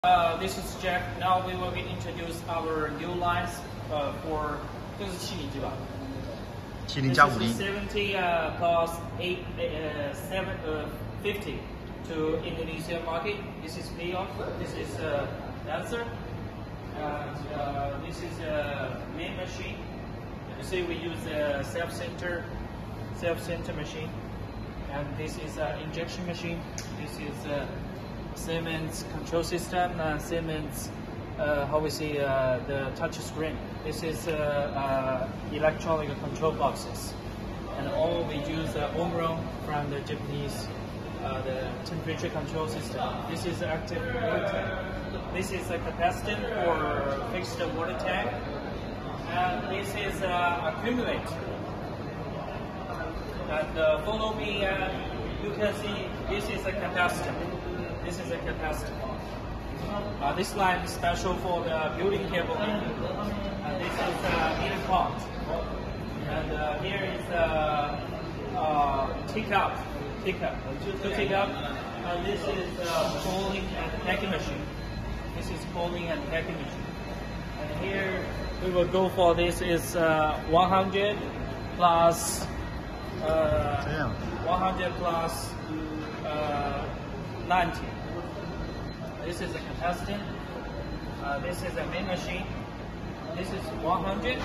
This is Jack. Now we will be introduce our new lines for 这是70级吧70+50 70 plus 50 to Indonesia market. This is payoff. This is dancer. This is main machine. You see, we use a self-center machine, and this is injection machine. This is Siemens control system, Siemens how we say the touch screen. This is electronic control boxes, and all we use Omron from the Japanese the temperature control system. This is active water tank. This is a capacitor for fixed water tank, and this is accumulate. And follow me. You can see this is a capacitor. This is a capacitor. This line is special for the building cable. This is meter pot. And here is teacup. And this is coaling and packing machine. This is coaling and packing machine. And here we will go for this is 100 plus 100 plus 90. This is a capacitor. This is a main machine. This is 100,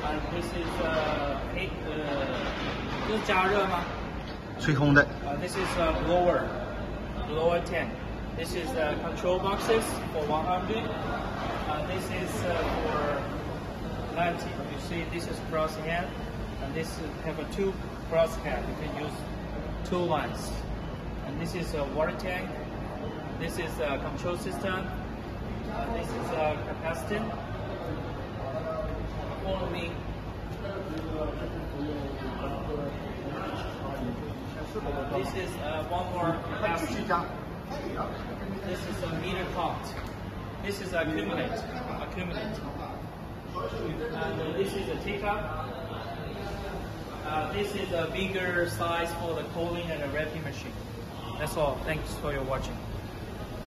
and this is 8. 这是加热吗？吹空的。This is lower tank. This is control boxes for 100. This is for 90. You see, this is cross hand, and this have a two cross hand. You can use two lines. And this is a water tank. This is a control system. This is a capacitor. Follow me. This is one more capacitor. This is a meter pot. This is accumulate. And this is a teacup. This is a bigger size for the coaling and the wrapping machine. That's all. Thanks for your watching.